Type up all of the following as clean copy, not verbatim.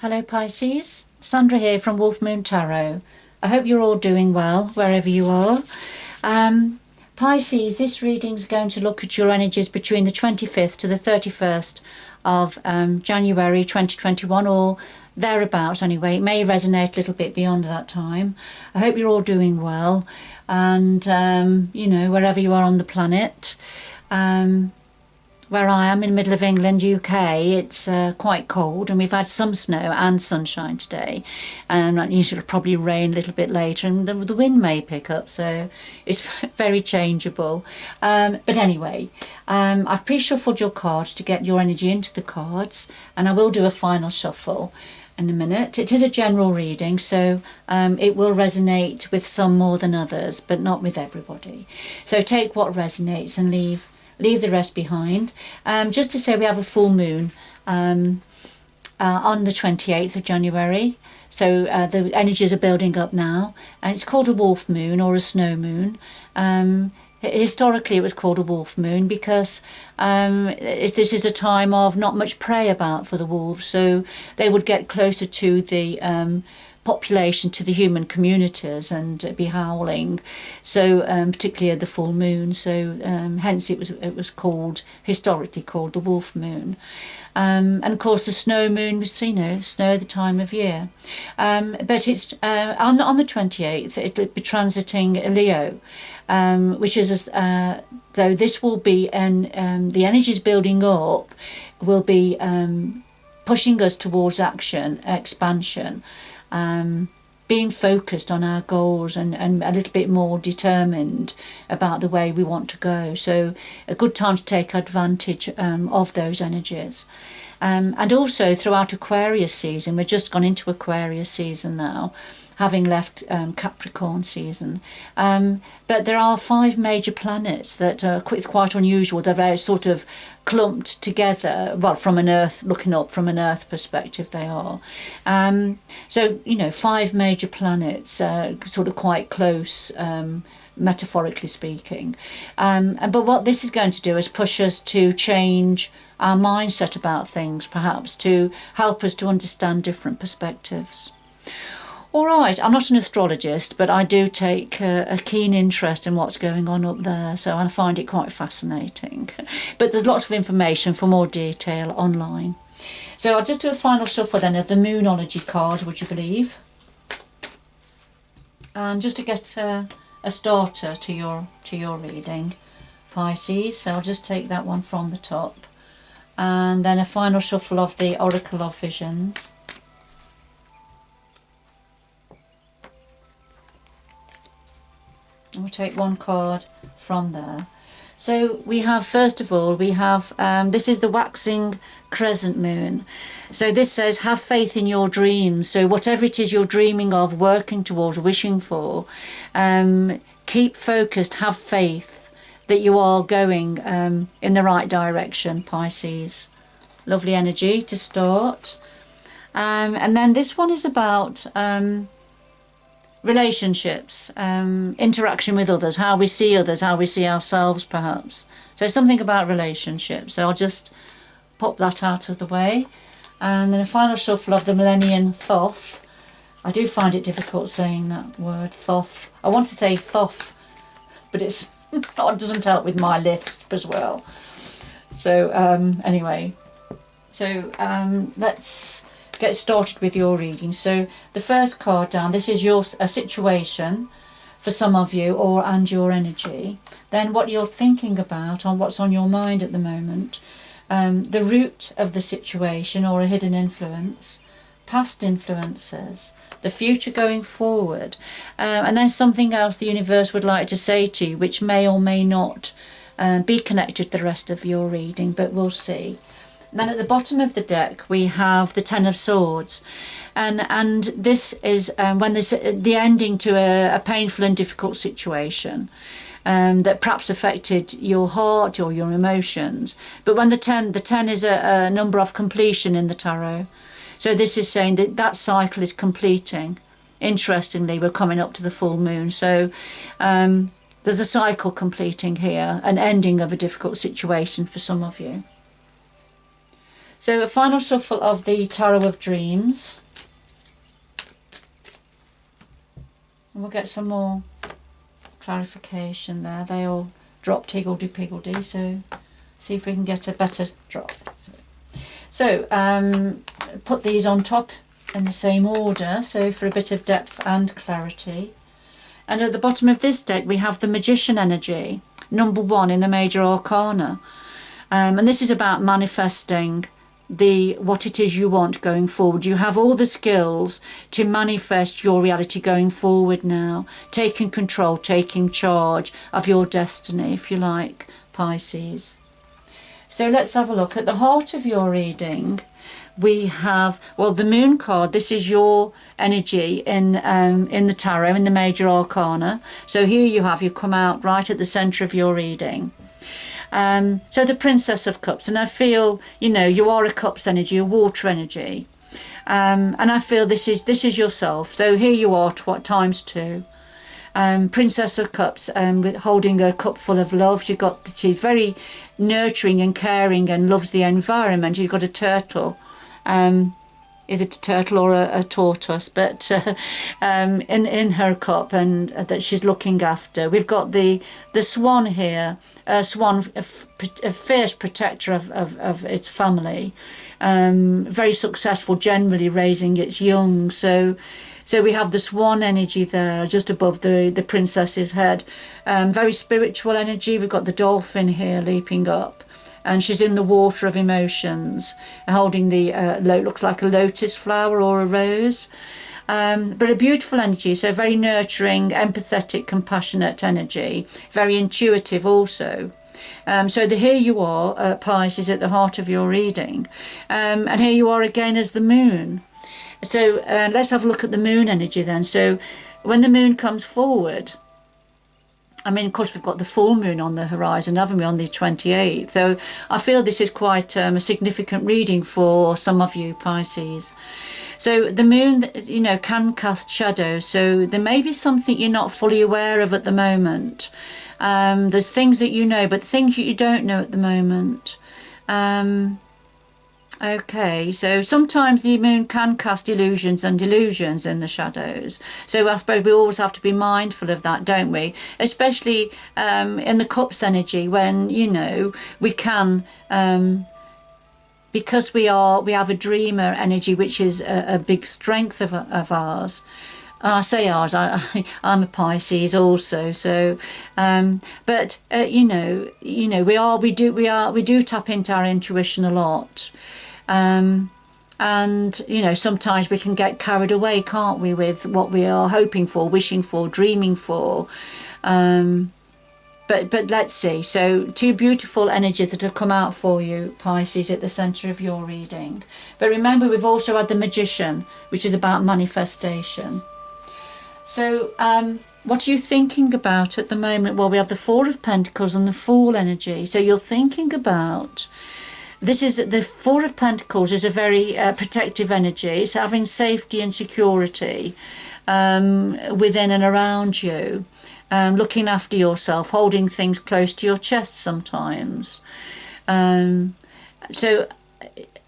Hello Pisces, Sandra here from Wolf Moon Tarot. I hope you're all doing well wherever you are. Pisces, this reading is going to look at your energies between the 25th to the 31st of January 2021, or thereabouts anyway. It may resonate a little bit beyond that time. I hope you're all doing well, and you know, wherever you are on the planet. Where I am in the middle of England, UK, it's quite cold, and we've had some snow and sunshine today, and it'll probably rain a little bit later, and the wind may pick up, so it's very changeable. But anyway, I've pre-shuffled your cards to get your energy into the cards, and I will do a final shuffle in a minute. It is a general reading, so it will resonate with some more than others, but not with everybody. So take what resonates and leave the rest behind. Just to say, we have a full moon on the 28th of January, so the energies are building up now, and it's called a wolf moon or a snow moon. Historically it was called a wolf moon because this is a time of not much prey about for the wolves, so they would get closer to the population, to the human communities, and be howling, so particularly at the full moon, so hence it was called, historically called, the wolf moon. And of course the snow moon was, you know, snow the time of year, but it's on the 28th it'll be transiting Leo, which is though this will be, and the energies building up will be pushing us towards action, expansion, being focused on our goals, and a little bit more determined about the way we want to go. So a good time to take advantage of those energies. And also throughout Aquarius season, we've just gone into Aquarius season now, having left Capricorn season. But there are 5 major planets that are quite unusual. They're very sort of clumped together, well, from an Earth, looking up from an Earth perspective they are. So, you know, 5 major planets, sort of quite close, metaphorically speaking. But what this is going to do is push us to change our mindset about things, perhaps, to help us to understand different perspectives. All right, I'm not an astrologist, but I do take a keen interest in what's going on up there, so I find it quite fascinating. But there's lots of information for more detail online. So I'll just do a final shuffle then of the Moonology card, would you believe? And just to get a starter to your reading, Pisces, so I'll just take that one from the top. And then a final shuffle of the Oracle of Visions. And we'll take one card from there. So we have, first of all, we have, this is the waxing crescent moon. So this says, have faith in your dreams. So whatever it is you're dreaming of, working towards, wishing for, keep focused, have faith that you are going in the right direction, Pisces. Lovely energy to start. And then this one is about relationships, interaction with others, how we see others, how we see ourselves, perhaps. So something about relationships. So I'll just pop that out of the way. And then a final shuffle of the Millennium Thoth. I do find it difficult saying that word, Thoth. I want to say Thoth, but it doesn't help with my lisp as well. So anyway, so let's get started with your reading. So the first card down, this is a situation for some of you, and your energy. Then what you're thinking about, on what's on your mind at the moment, the root of the situation or a hidden influence, past influences, the future going forward, and then something else the universe would like to say to you, which may or may not be connected to the rest of your reading, but we'll see. Then at the bottom of the deck we have the Ten of Swords, and this is when there's the ending to a painful and difficult situation that perhaps affected your heart or your emotions. But when the 10 is a number of completion in the tarot, so this is saying that that cycle is completing. Interestingly, we're coming up to the full moon, so there's a cycle completing here, an ending of a difficult situation for some of you. So a final shuffle of the Tarot of Dreams. And we'll get some more clarification there. They all dropped higgledy-piggledy, so see if we can get a better drop. So put these on top in the same order, so for a bit of depth and clarity. And at the bottom of this deck we have the Magician energy, number 1 in the Major Arcana. And this is about manifesting what it is you want going forward. You have all the skills to manifest your reality going forward now, taking control, taking charge of your destiny, if you like, Pisces. So let's have a look. At the heart of your reading we have, well, the Moon card. This is your energy in the tarot, in the Major Arcana. So here you come out right at the centre of your reading. So the Princess of Cups, and I feel, you know, you are a Cups energy, a water energy, and I feel this is yourself. So here you are, times 2. Princess of Cups, with holding a cup full of love. She's very nurturing and caring and loves the environment. You've got a turtle, is it a turtle or a tortoise, but in her cup, and that she's looking after. We've got the swan here, a swan, a fierce protector of its family, very successful generally raising its young. So we have the swan energy there just above the princess's head. Very spiritual energy. We've got the dolphin here leaping up, and she's in the water of emotions, holding the looks like a lotus flower or a rose, but a beautiful energy. So very nurturing, empathetic, compassionate energy, very intuitive also. So here you are, Pisces, at the heart of your reading, and here you are again as the moon. So let's have a look at the moon energy then. So when the moon comes forward, I mean, of course, we've got the full moon on the horizon, haven't we, on the 28th? So I feel this is quite a significant reading for some of you, Pisces. So the moon, you know, can cast shadows. So there may be something you're not fully aware of at the moment. There's things that you know, but things that you don't know at the moment. Okay, so sometimes the moon can cast illusions and delusions in the shadows. So I suppose we always have to be mindful of that, don't we? Especially in the Cups energy, when, you know, we can, because we have a dreamer energy, which is a big strength of ours. I say ours, I'm a Pisces also, so but you know we do tap into our intuition a lot. And you know, sometimes we can get carried away, can't we, with what we are hoping for, wishing for, dreaming for. But let's see. So 2 beautiful energies that have come out for you, Pisces, at the centre of your reading. But remember, we've also had the Magician, which is about manifestation. So what are you thinking about at the moment? Well, we have the 4 of Pentacles and the Fool energy. So you're thinking about, this is the 4 of Pentacles is a very protective energy. It's having safety and security within and around you, looking after yourself, holding things close to your chest sometimes.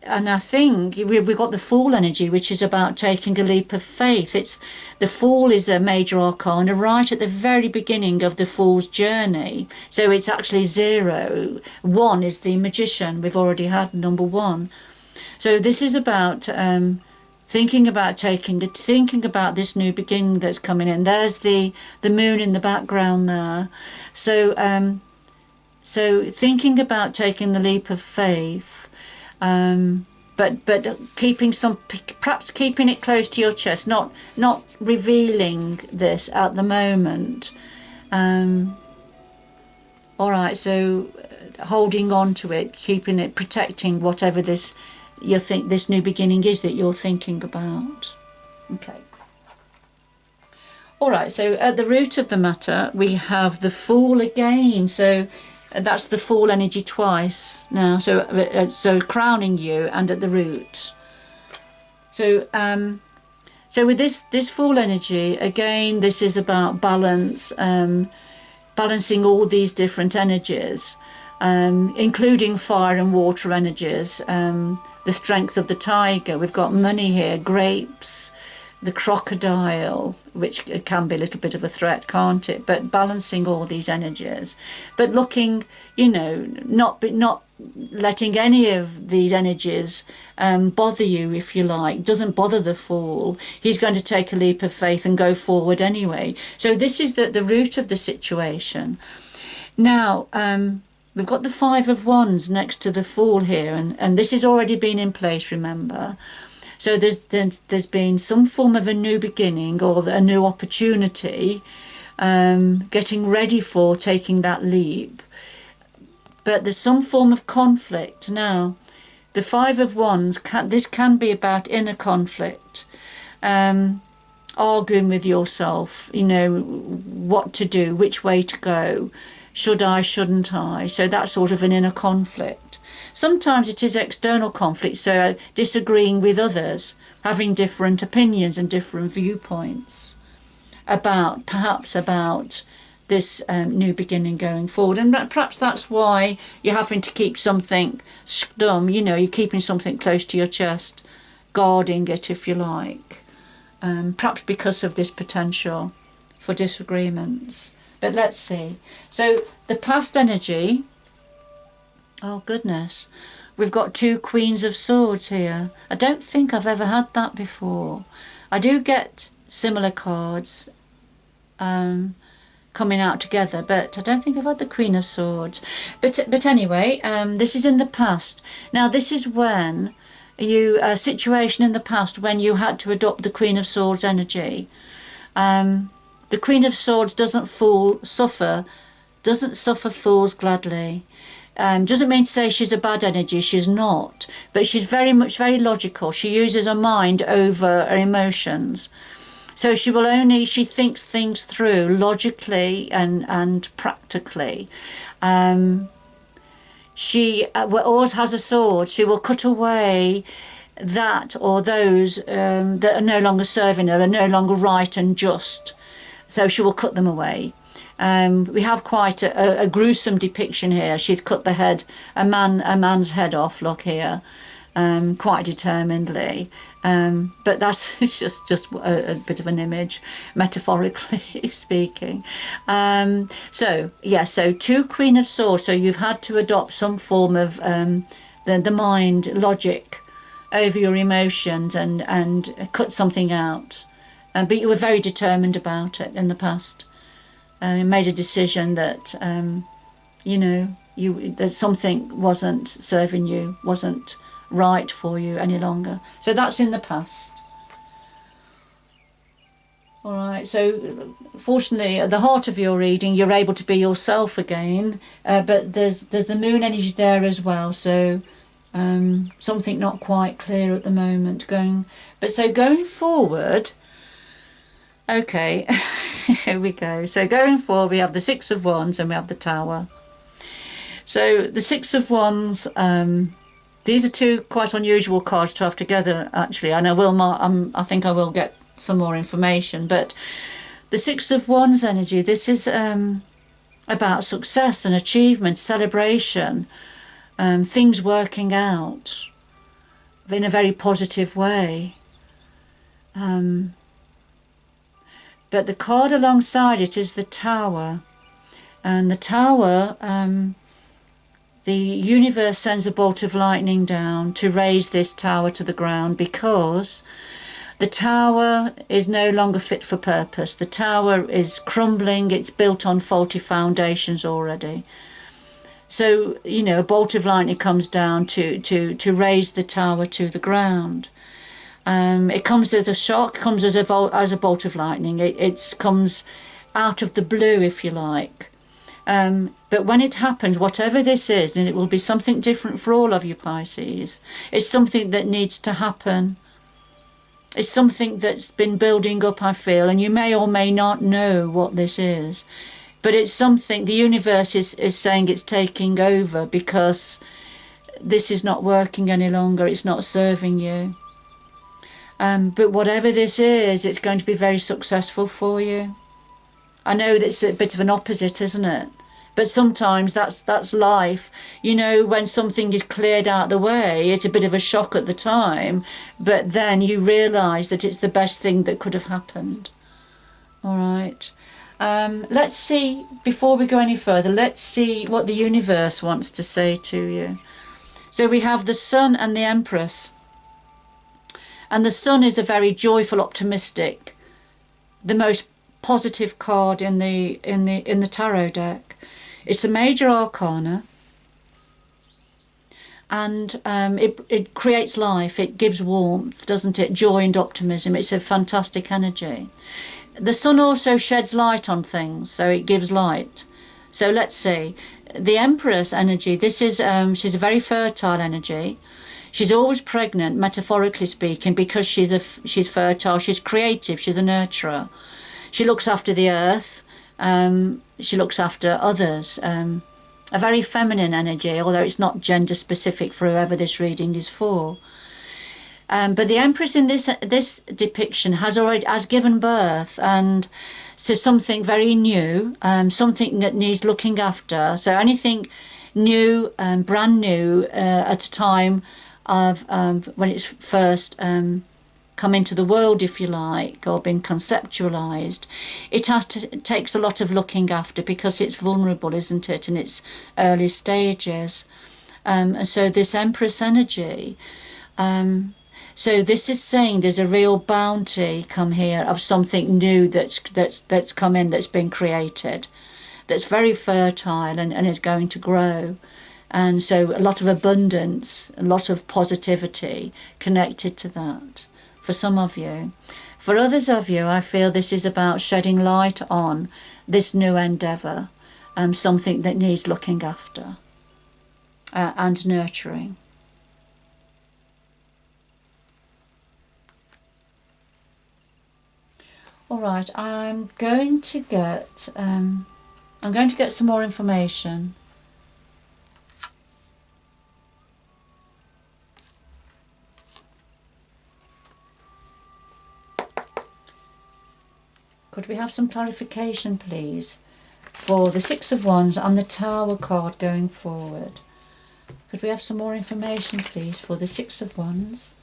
And I think we've got the Fool energy, which is about taking a leap of faith. The Fool is a major arcana right at the very beginning of the Fool's journey. So it's actually 0. 1 is the Magician. We've already had number 1. So this is about thinking about this new beginning that's coming in. There's the moon in the background there. So thinking about taking the leap of faith. But perhaps keeping it close to your chest, not revealing this at the moment. All right, so holding on to it, keeping it, protecting whatever this new beginning is that you're thinking about. Okay. All right, so at the root of the matter we have the Fool again. So that's the Fool energy twice now, so crowning you and at the root. So with this Fool energy again, this is about balance, balancing all these different energies, including fire and water energies, the strength of the tiger. We've got money here, grapes, the crocodile, which can be a little bit of a threat, can't it? But balancing all these energies, but looking, you know, not letting any of these energies bother you, if you like. Doesn't bother the fool. He's going to take a leap of faith and go forward anyway. So this is the root of the situation. Now, we've got the Five of Wands next to the Fool here, and this has already been in place, remember. So there's been some form of a new beginning or a new opportunity, getting ready for taking that leap. But there's some form of conflict. Now, the Five of Wands, this can be about inner conflict, arguing with yourself, you know, what to do, which way to go, should I, shouldn't I? So that's sort of an inner conflict. Sometimes it is external conflict, so disagreeing with others, having different opinions and different viewpoints perhaps about this new beginning going forward. And perhaps that's why you're having to keep something stum, you know, you're keeping something close to your chest, guarding it, if you like, perhaps because of this potential for disagreements. But let's see. So the past energy, oh goodness, we've got two Queens of Swords here. I don't think I've ever had that before. I do get similar cards coming out together, but I don't think I've had the Queen of Swords. But anyway, this is in the past. Now this is when a situation in the past when you had to adopt the Queen of Swords energy. The Queen of Swords doesn't suffer fools gladly. Doesn't mean to say she's a bad energy, she's not, but she's very logical. She uses her mind over her emotions. So she thinks things through logically and practically. She always has a sword. She will cut away that or those that are no longer serving her, are no longer right and just. So she will cut them away. We have quite a gruesome depiction here. She's cut a man's head off, look here, quite determinedly. But that's just a bit of an image, metaphorically speaking. So two Queen of Swords. So you've had to adopt some form of the mind logic over your emotions and cut something out. But you were very determined about it in the past. Made a decision that, you know, that something wasn't serving you, wasn't right for you any longer. So that's in the past. All right, so fortunately at the heart of your reading you're able to be yourself again, but there's the moon energy there as well, so something not quite clear at the moment going forward. Okay, here we go. So going forward we have the Six of Wands and we have the Tower. So the Six of Wands, these are two quite unusual cards to have together actually, and I think I will get some more information. But the Six of Wands energy, this is about success and achievement, celebration, things working out in a very positive way. But the card alongside it is the Tower. And the Tower, the universe sends a bolt of lightning down to raise this tower to the ground, because the tower is no longer fit for purpose. The tower is crumbling. It's built on faulty foundations already. So, you know, a bolt of lightning comes down to raise the tower to the ground. It comes as a shock, comes as a bolt of lightning. It comes out of the blue, if you like. But when it happens, whatever this is, and it will be something different for all of you Pisces, it's something that needs to happen. It's something that's been building up, I feel, and you may or may not know what this is. But it's something, the universe is saying it's taking over because this is not working any longer. It's not serving you. But whatever this is, it's going to be very successful for you. I know that's a bit of an opposite, isn't it? But sometimes that's life. You know, when something is cleared out of the way, it's a bit of a shock at the time, but then you realise that it's the best thing that could have happened. All right. Let's see, before we go any further, let's see what the universe wants to say to you. So we have the Sun and the Empress. And the Sun is a very joyful, optimistic, the most positive card in the tarot deck. It's a major arcana, and it creates life. It gives warmth, doesn't it? Joy and optimism. It's a fantastic energy. The Sun also sheds light on things, so it gives light. So let's see. The Empress energy, this is she's a very fertile energy. She's always pregnant, metaphorically speaking, because she's fertile, she's creative, she's a nurturer. She looks after the earth, she looks after others. A very feminine energy, although it's not gender specific for whoever this reading is for. But the Empress in this depiction has given birth and to something very new, something that needs looking after. So anything new, brand new, at a time of when it's first come into the world, if you like, or been conceptualized, it takes a lot of looking after because it's vulnerable, isn't it, in its early stages. And so this Empress energy, so this is saying there's a real bounty come here of something new that's come in, that's been created, that's very fertile and is going to grow. And so a lot of abundance, a lot of positivity connected to that for some of you. For others of you, I feel this is about shedding light on this new endeavour, something that needs looking after and nurturing. All right, I'm going to get some more information. Could we have some clarification, please, for the Six of Wands and the Tower card going forward? Could we have some more information, please, for the Six of Wands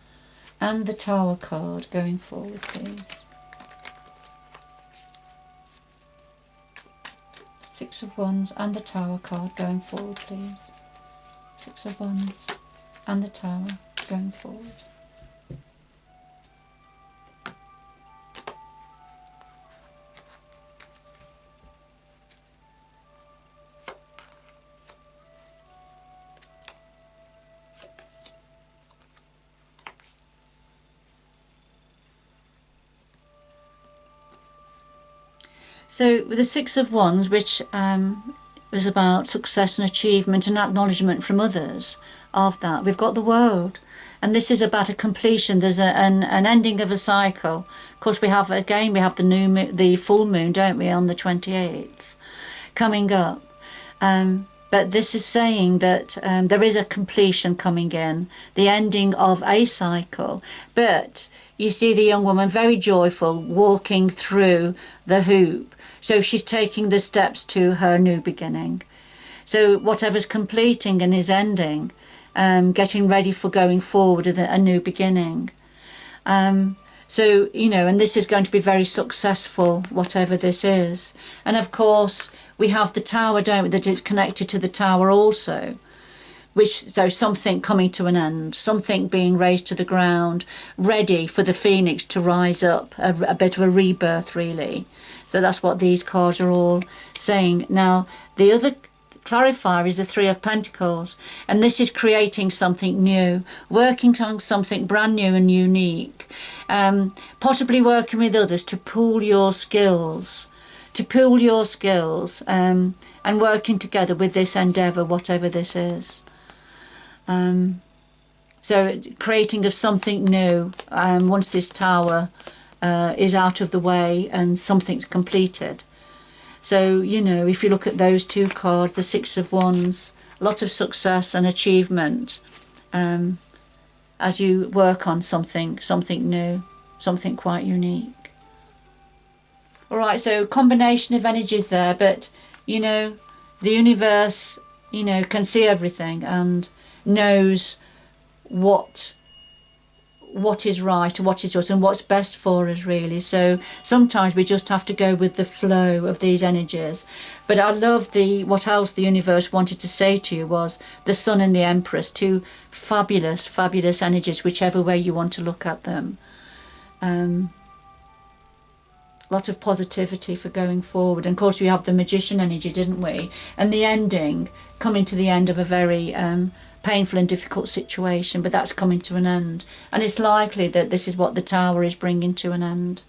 and the Tower card going forward, please? Six of Wands and the Tower card going forward, please. Six of Wands and the Tower going forward. So with the Six of Wands, which was about success and achievement and acknowledgement from others of that, we've got the World, and this is about a completion. There's an ending of a cycle. Of course, we have the full moon, don't we, on the 28th coming up. But this is saying that there is a completion coming in, the ending of a cycle. But you see the young woman very joyful, walking through the hoop. So she's taking the steps to her new beginning. So whatever's completing and is ending, getting ready for going forward with a new beginning. So, you know, and this is going to be very successful, whatever this is. And of course, we have the Tower, don't we, that is connected to the Tower also. So something coming to an end, something being raised to the ground, ready for the phoenix to rise up, a bit of a rebirth, really. So that's what these cards are all saying. Now, the other clarifier is the Three of Pentacles, and this is creating something new, working on something brand new and unique, possibly working with others to pool your skills, and working together with this endeavour, whatever this is. So creating of something new, once this Tower is out of the way and something's completed. So, you know, if you look at those two cards, the Six of Wands, a lot of success and achievement as you work on something new, something quite unique. All right, so combination of energies there, but, you know, the universe, you know, can see everything and knows what is right, what is just, and what's best for us, really. So sometimes we just have to go with the flow of these energies. But I love what else the universe wanted to say to you was the Sun and the Empress, two fabulous energies, whichever way you want to look at them. Lot of positivity for going forward. And of course we have the Magician energy, didn't we? And the ending, coming to the end of a very painful and difficult situation, but that's coming to an end. And it's likely that this is what the Tower is bringing to an end.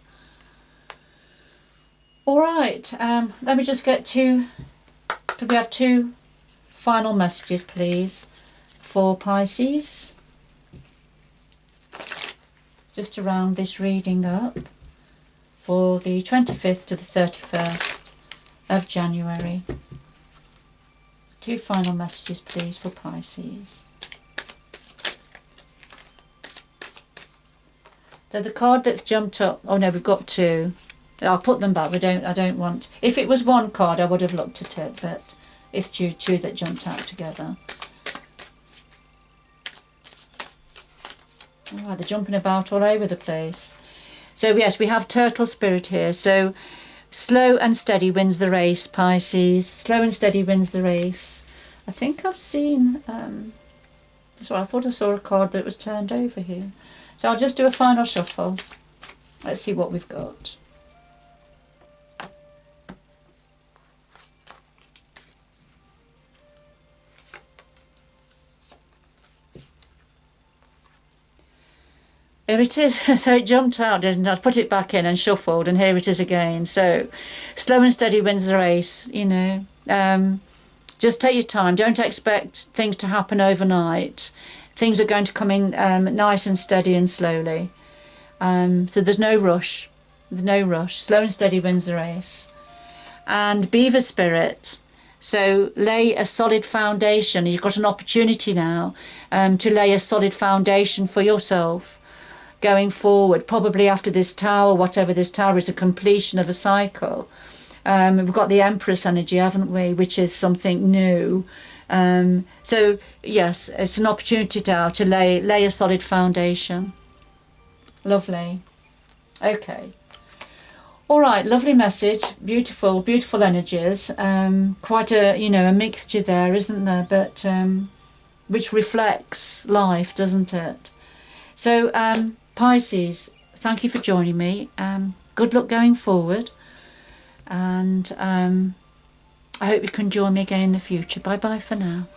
All right, let me just get could we have 2 final messages, please, for Pisces? Just to round this reading up for the 25th to the 31st of January. 2 final messages, please, for Pisces. So the card that's jumped up, oh no, we've got 2. I'll put them back. I don't want, if it was 1 card I would have looked at it, but it's 2 that jumped out together. Oh, they're jumping about all over the place. So yes, we have Turtle Spirit here. So slow and steady wins the race, Pisces. Slow and steady wins the race. I think I've seen, I thought I saw a card that was turned over here. So I'll just do a final shuffle. Let's see what we've got. Here it is. So it jumped out, didn't it? I put it back in and shuffled, and here it is again. So slow and steady wins the race, you know. Just take your time. Don't expect things to happen overnight. Things are going to come in nice and steady and slowly. So there's no rush. There's no rush. Slow and steady wins the race. And Beaver Spirit. So lay a solid foundation. You've got an opportunity now to lay a solid foundation for yourself going forward, probably after this Tower, whatever this Tower is, a completion of a cycle. We've got the Empress energy, haven't we, which is something new. So yes, it's an opportunity now to lay a solid foundation. Lovely. Okay. All right, lovely message. Beautiful energies. Quite a a mixture there, isn't there? But which reflects life, doesn't it? So Pisces, thank you for joining me. Good luck going forward, and I hope you can join me again in the future. Bye bye for now.